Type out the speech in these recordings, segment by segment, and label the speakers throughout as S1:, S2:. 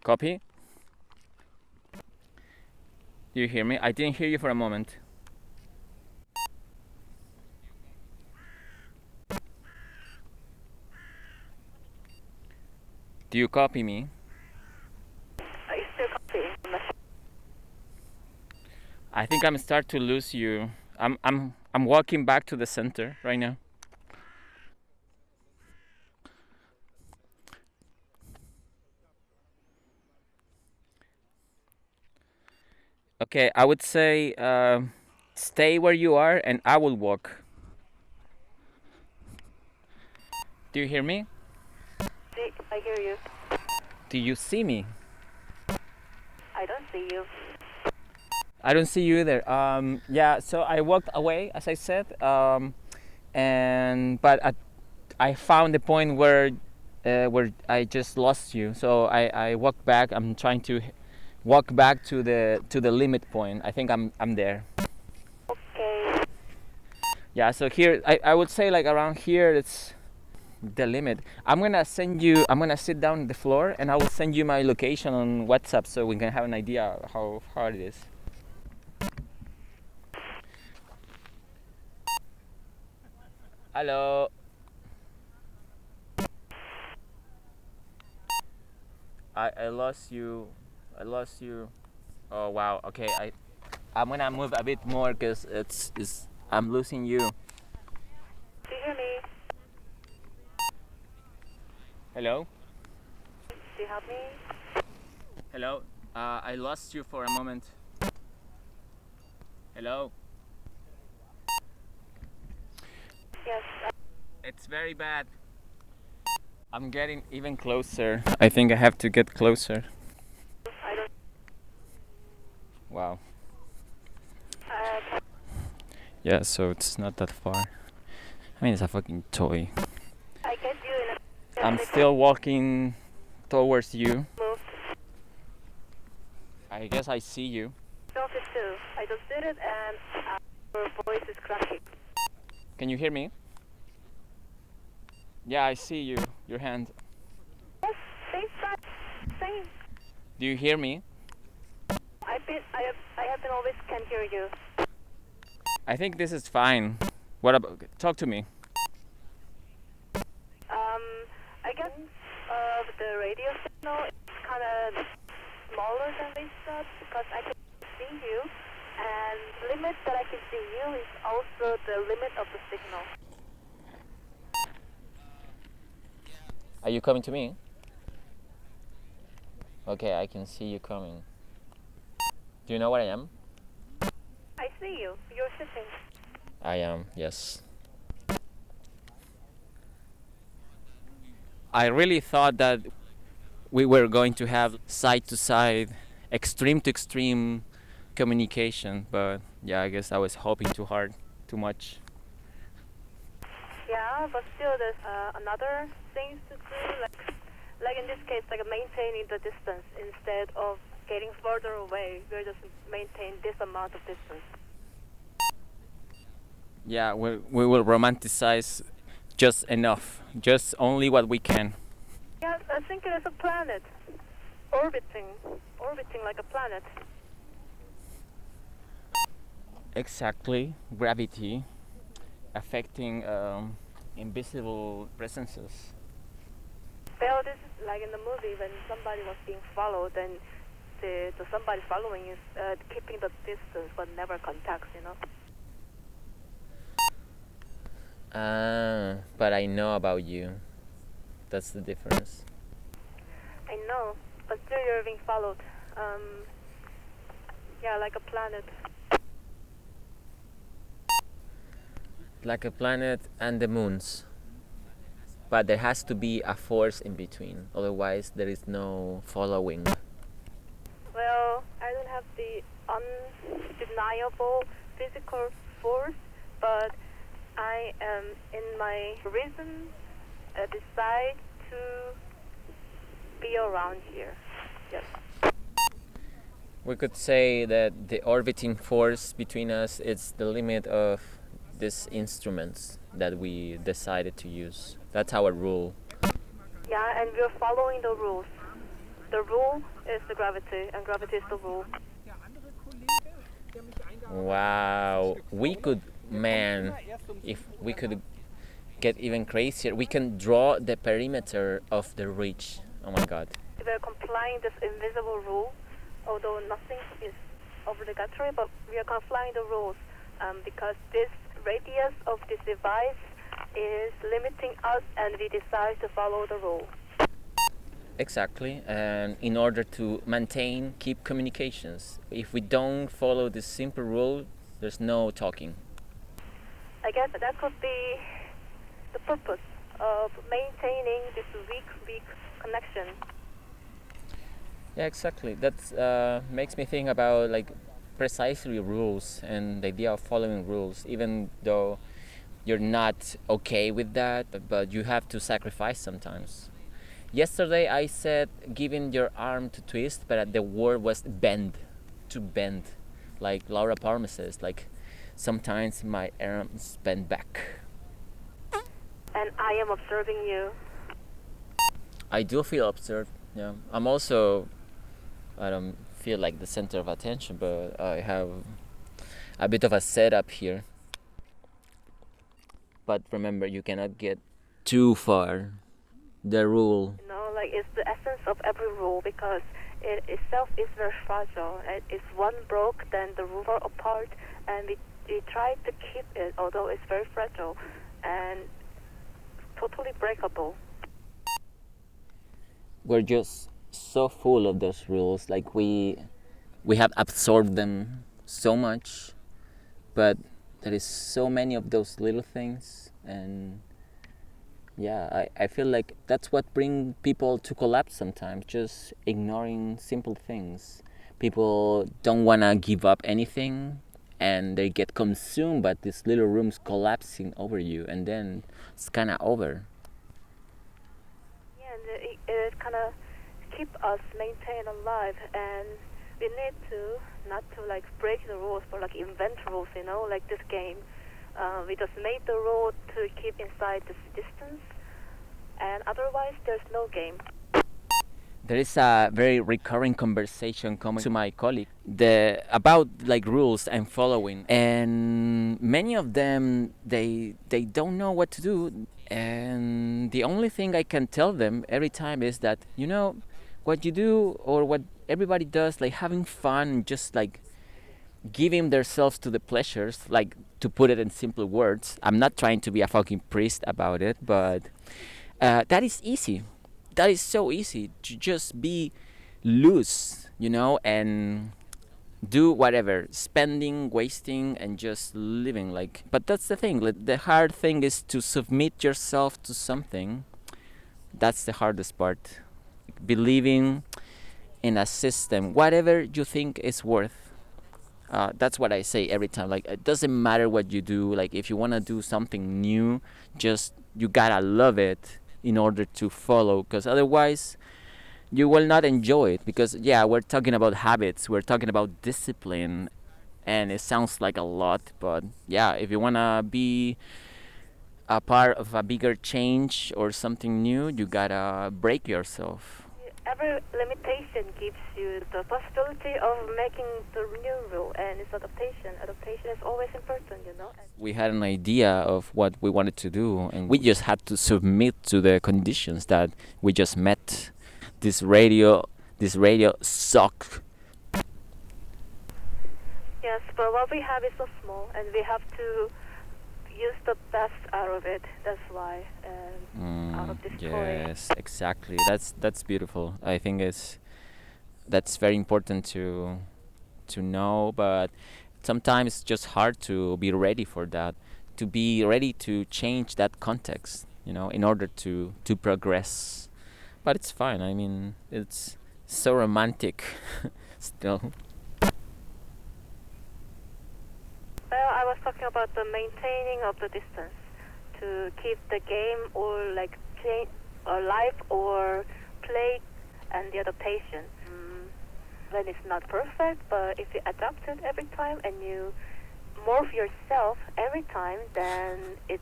S1: Copy? Do you hear me? I didn't hear you for a moment. Do you copy me?
S2: Are you still copying?
S1: I think I'm start to lose you. I'm walking back to the center right now. Okay, I would say stay where you are and I will walk. Do you hear me?
S2: I hear you.
S1: Do you see me?
S2: I don't see you.
S1: I don't see you either. Yeah, so I walked away, as I said, but I found the point where I just lost you. So I walked back. I'm trying to walk back to the limit point. I think I'm there.
S2: Okay.
S1: Yeah. So here I would say like around here it's the limit. I'm gonna send you. I'm gonna sit down on the floor and I will send you my location on WhatsApp so we can have an idea how hard it is. Hello. I lost you. I lost you. Oh wow. Okay. I'm gonna move a bit more because it's I'm losing you.
S2: Do you hear me?
S1: Hello.
S2: Do you help me?
S1: Hello. I lost you for a moment. Hello.
S2: Yes.
S1: It's very bad. I'm getting even closer. I think I have to get closer.
S2: I don't.
S1: Wow.
S2: Uh,
S1: Yeah, so it's not that far. I mean, it's a fucking toy.
S2: I get you in a.
S1: I'm still walking towards you.
S2: Move.
S1: I guess I see you.
S2: Felt it too. I just did it and your voice is cracking.
S1: Can you hear me? Yeah, I see you. Your hand.
S2: Yes. Same spot. Same.
S1: Do you hear me?
S2: I have been always can hear you.
S1: I think this is fine. What about? Talk to me.
S2: I guess the radio signal is kind of smaller than we thought because I can see you, and the limit that I can see you is also the limit of the signal.
S1: Are you coming to me? Okay, I can see you coming. Do you know where I am?
S2: I see you. You're sitting.
S1: I am, yes. I really thought that we were going to have side to side, extreme to extreme communication, but yeah, I guess I was hoping too hard, too much.
S2: Yeah, but still there's another things to do, like in this case, like maintaining the distance instead of getting further away. We're just maintain this amount of distance.
S1: Yeah, we will romanticize just enough, just only what we can.
S2: Yeah, I think it is a planet orbiting like a planet.
S1: Exactly, gravity affecting invisible presences.
S2: Well, this is like in the movie when somebody was being followed, and the somebody following is keeping the distance but never contacts.
S1: But I know about you. That's the difference.
S2: I know, but still you're being followed. Yeah, like a planet.
S1: Like a planet and the moons. But there has to be a force in between, otherwise there is no following.
S2: Well, I don't have the undeniable physical force, but I am in my reason decide to be around here. Yes.
S1: We could say that the orbiting force between us is the limit of these instruments that we decided to use. That's our rule.
S2: Yeah, and we're following the rules. the rule is the gravity, and gravity is the rule.
S1: Wow, we could, man, if we could get even crazier, we can draw the perimeter of the reach. Oh my god.
S2: We're complying this invisible rule, although nothing is obligatory, but we are complying the rules because this radius of this device is limiting us, and we decide to follow the rule.
S1: Exactly, and in order to keep communications. If we don't follow this simple rule, there's no talking.
S2: I guess that could be the purpose of maintaining this weak connection.
S1: Yeah, exactly. That makes me think about like precisely rules and the idea of following rules, even though you're not okay with that, but you have to sacrifice sometimes. Yesterday I said giving your arm to twist, but the word was bend, to bend. Like Laura Palmer says, like sometimes my arms bend back.
S2: And I am observing you.
S1: I do feel observed, yeah. I don't feel like the center of attention, but I have a bit of a setup here. But remember, you cannot get too far. The rule.
S2: Like it's the essence of every rule because it itself is very fragile. If one broke, then the rule are apart, and we try to keep it, although it's very fragile and totally breakable.
S1: We're just so full of those rules, like we have absorbed them so much, but there is so many of those little things, and yeah, I feel like that's what brings people to collapse sometimes, just ignoring simple things. People don't want to give up anything, and they get consumed by these little rooms collapsing over you, and then it's kind of over.
S2: Yeah, and it kind of keep us maintained alive, and we need to not to like break the rules, but like invent rules, like this game. We just made the rule to keep inside this distance, and otherwise there's no game.
S1: There is a very recurring conversation coming to my colleague about like rules and following, and many of them they don't know what to do, and the only thing I can tell them every time is that what you do or what everybody does, like having fun, just like giving themselves to the pleasures, like to put it in simple words. I'm not trying to be a fucking priest about it, but that is easy. That is so easy to just be loose, and do whatever, spending, wasting, and just living. But that's the thing. The hard thing is to submit yourself to something. That's the hardest part. Believing in a system, whatever you think is worth. That's what I say every time. Like, it doesn't matter what you do. Like, if you want to do something new, just you gotta love it in order to follow, because otherwise you will not enjoy it. Because we're talking about habits, we're talking about discipline, and it sounds like a lot, but if you want to be a part of a bigger change or something new, you gotta break yourself.
S2: Every limitation gives you the possibility of making the new rule, and it's adaptation. Adaptation is always important,
S1: We had an idea of what we wanted to do, and we just had to submit to the conditions that we just met. This radio sucked.
S2: Yes, but what we have is so small, and we have to use the best out of it. That's why, out of this toy.
S1: Yes, exactly. That's beautiful. I think that's very important to know, but sometimes it's just hard to be ready for that, to be ready to change that context, in order to progress. But it's fine. I mean, it's so romantic still.
S2: Well, I was talking about the maintaining of the distance to keep the game or like change alive or play, and the adaptation. When it's not perfect, but if you adapt it every time and you morph yourself every time, then it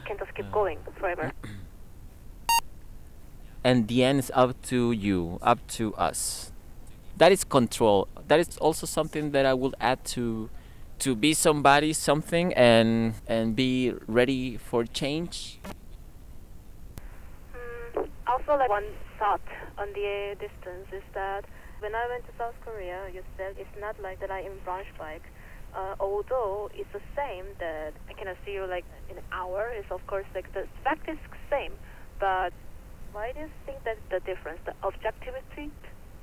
S2: can just keep going forever.
S1: and the end is up to you, up to us. That is control. That is also something that I will add to be somebody, something, and be ready for change.
S2: Also, like one thought on the distance is that when I went to South Korea, you said it's not like that I in Braunschweig. Although it's the same that I cannot see you like in an hour, it's of course like the fact is same. But why do you think that the difference, the objectivity,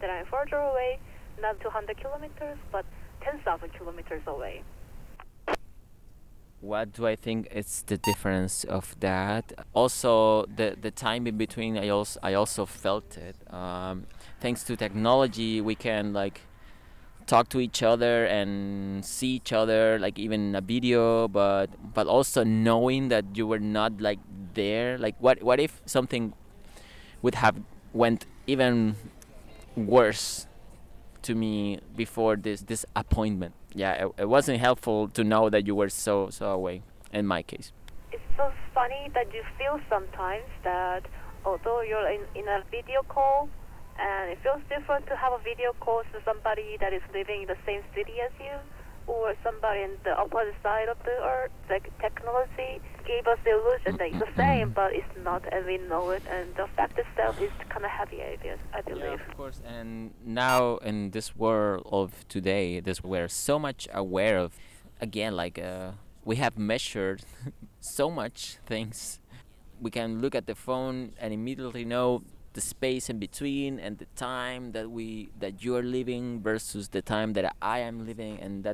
S2: that I'm further away, not 200 kilometers, but 10,000 kilometers away?
S1: What do I think is the difference of that? Also, the time in between, I also felt it. Thanks to technology, we can like talk to each other and see each other, like even a video, but also knowing that you were not like there. Like what if something would have went even worse to me before this appointment? Yeah, it wasn't helpful to know that you were so away. In my case.
S2: It's so funny that you feel sometimes that although you're in a video call, and it feels different to have a video call to somebody that is living in the same city as you, or somebody in the opposite side of the earth. Like technology gave us the illusion that it's the same, but it's not, and we know it. And the fact itself is kind of heavy, I believe.
S1: Yeah, of course. And now in this world of today, this we're so much aware of. Again, like we have measured so much things. We can look at the phone and immediately know the space in between and the time that you are living versus the time that I am living, and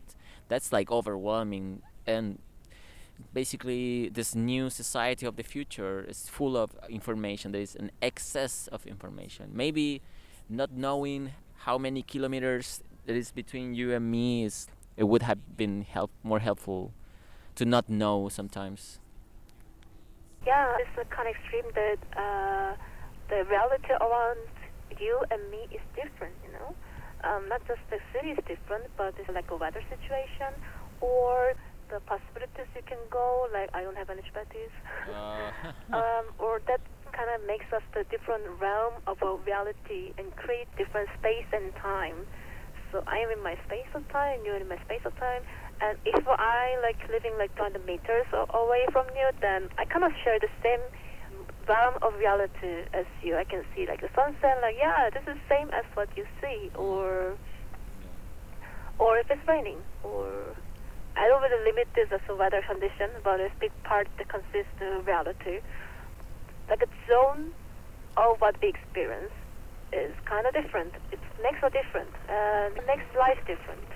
S1: that's like overwhelming. And basically, this new society of the future is full of information. There is an excess of information. Maybe not knowing how many kilometers there is between you and me is it would have been more helpful to not know sometimes.
S2: Yeah, it's a kind of extreme that the reality around you and me is different, you know? Not just the city is different, but it's like a weather situation or the possibilities you can go, like I don't have any expertise. Or that kind of makes us the different realm of a reality and create different space and time. So I am in my space of time, you're in my space of time. And if I like living like 200 meters away from you, then I kind of share the same realm of reality as you. I can see like the sunset, like yeah, this is same as what you see, or if it's raining, or I don't really limit this as a weather condition, but a big part that consists of reality. Like a zone of what we experience is kind of different. It makes us different, and it makes life different.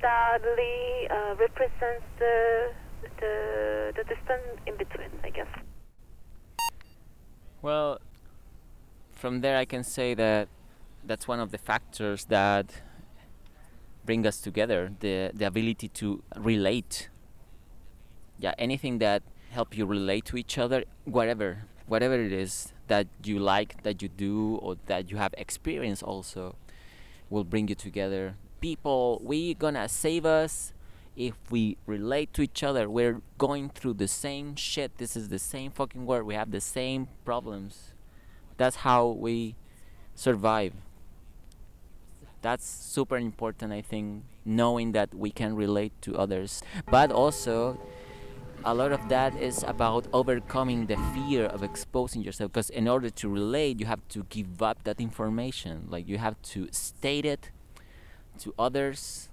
S2: That really represents the distance in between, I guess.
S1: Well, from there I can say that that's one of the factors that bring us together, the ability to relate. Yeah, anything that help you relate to each other, whatever it is that you like, that you do, or that you have experienced also, will bring you together. People, we gonna save us if we relate to each other. We're going through the same shit. This is the same fucking world. We have the same problems. That's how we survive. That's super important, I think, knowing that we can relate to others. But also, a lot of that is about overcoming the fear of exposing yourself, because in order to relate, you have to give up that information. Like, you have to state it to others,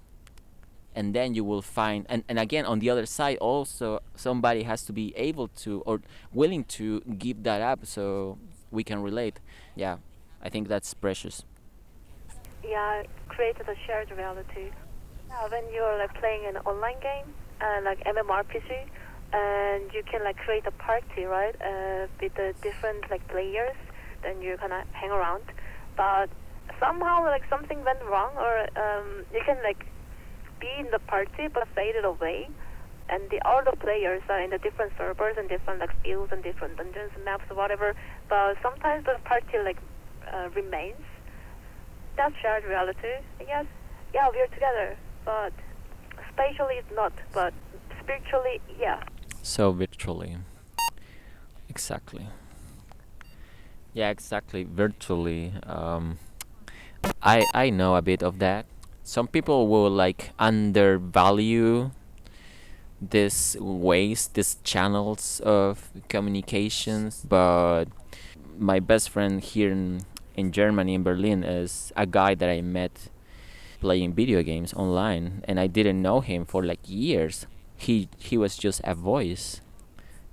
S1: and then you will find, and again, on the other side also, somebody has to be able to or willing to give that up so we can relate. Yeah, I think that's precious.
S2: Yeah, it created a shared reality. When you're like playing an online game, like MMORPG, and you can like create a party, right, with the different like players, then you kind of hang around. But somehow like something went wrong, or you can like be in the party but faded away, and the other players are in the different servers and different like fields and different dungeons and maps or whatever. But sometimes the party like remains. That's shared reality. Yes, yeah, we're together, but spatially it's not, but spiritually, yeah.
S1: So virtually, exactly. Yeah, exactly. Virtually. I know a bit of that. Some people will like undervalue these ways, these channels of communications, but my best friend here in Germany, in Berlin, is a guy that I met playing video games online, and I didn't know him for like years. He was just a voice,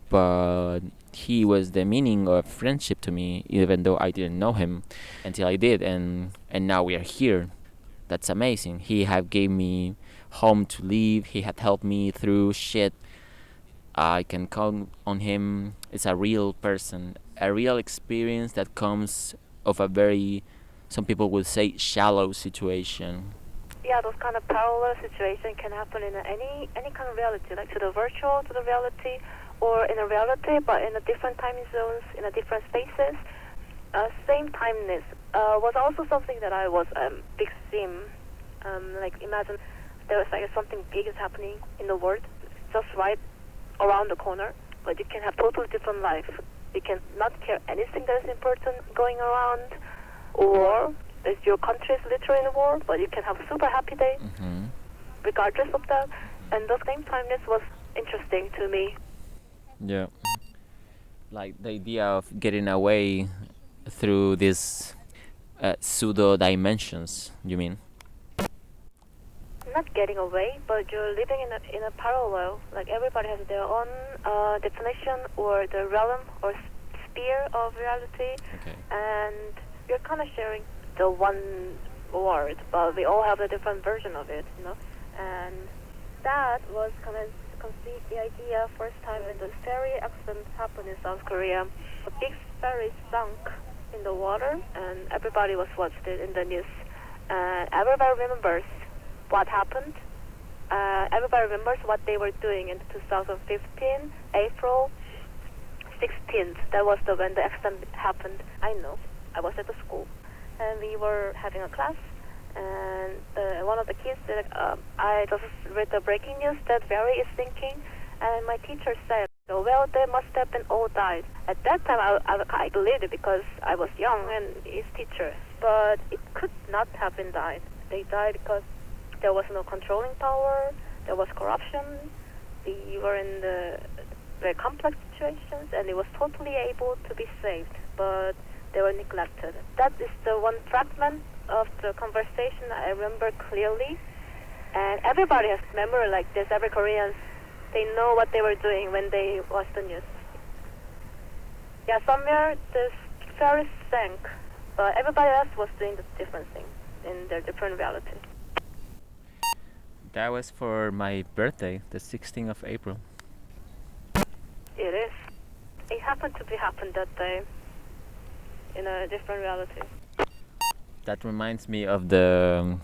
S1: but he was the meaning of friendship to me, even though I didn't know him until I did, and now we are here. That's amazing. He have gave me home to live. He had helped me through shit. I can count on him. It's a real person, a real experience that comes of a very, some people would say, shallow situation.
S2: Yeah, those kind of parallel situations can happen in any kind of reality, like to the virtual, to the reality, or in a reality, but in a different time zones, in a different spaces. Same timeness was also something that I was big theme. Like imagine there was like something big is happening in the world, just right around the corner, but you can have totally different life. You can not care anything that is important going around, or if your country is literally in a war, but you can have a super happy day
S1: Mm-hmm.
S2: regardless of that. And the same timeness was interesting to me.
S1: Yeah. Like the idea of getting away through these pseudo dimensions, you mean?
S2: Not getting away, but you're living in a parallel. Like everybody has their own definition or the realm or sphere of reality,
S1: Okay.
S2: and you're kind of sharing the one word, but we all have a different version of it, you know. And that was kind of conceive the idea first time when the ferry accident happened in South Korea. A big ferry sunk in the water, and everybody was watched it in the news. And everybody remembers what happened. Everybody remembers what they were doing in 2015, April 16th. That was when the accident happened. I know. I was at the school, and we were having a class. And one of the kids said, "I just read the breaking news that ferry is sinking." And my teacher said, "Oh, well, they must have been all died." At that time, I believed it because I was young and his teacher. But it could not have been died. They died because there was no controlling power. There was corruption. We were in the very complex situations, and it was totally able to be saved, but they were neglected. That is the one fragment of the conversation I remember clearly. And everybody has memory like this. Every Koreans, they know what they were doing when they watched the news. Yeah, somewhere this ferry sank, but everybody else was doing the different things in their different reality.
S1: That was for my birthday, the 16th of April.
S2: It is. It happened to be happened that day in a different reality.
S1: That reminds me of the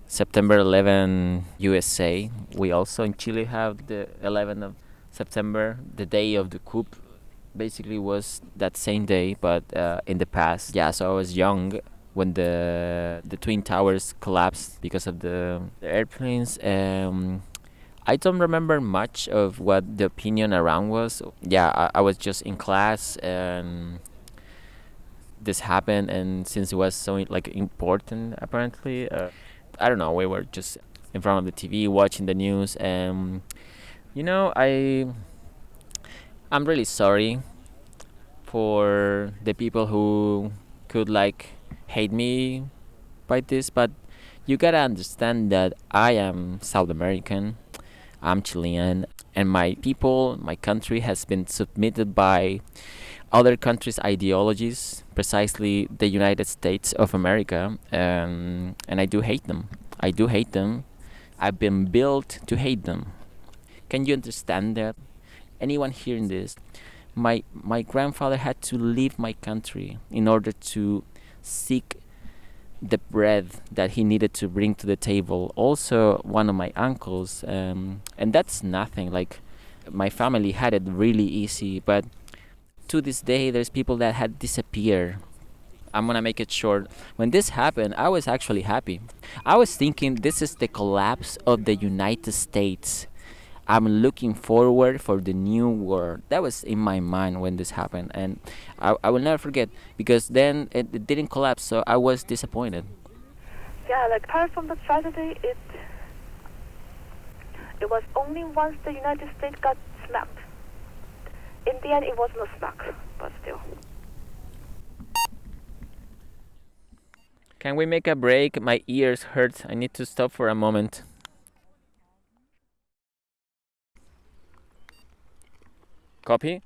S1: September 11 USA. We also in Chile have the 11th of September, the day of the coup. Basically was that same day, but in the past. Yeah, so I was young when the twin towers collapsed because of the airplanes. I don't remember much of what the opinion around was. Yeah, I was just in class and this happened, and since it was so like important, apparently, I don't know. We were just in front of the TV watching the news, and you know, I'm really sorry for the people who could like hate me by this, but you gotta understand that I am South American, I'm Chilean, and my people, my country has been submitted by other countries' ideologies, precisely the United States of America, and I do hate them. I do hate them. I've been built to hate them. Can you understand that? Anyone hearing this? My grandfather had to leave my country in order to seek the bread that he needed to bring to the table. Also, one of my uncles, and that's nothing. Like, my family had it really easy, but to this day, there's people that had disappeared. I'm gonna make it short. When this happened, I was actually happy. I was thinking this is the collapse of the United States. I'm looking forward for the new world. That was in my mind when this happened, and I will never forget, because then it didn't collapse, so I was disappointed.
S2: Yeah, like apart from the tragedy, it was only once the United States got smacked. In the end, it was no smack, but still.
S1: Can we make a break? My ears hurt. I need to stop for a moment. Copy?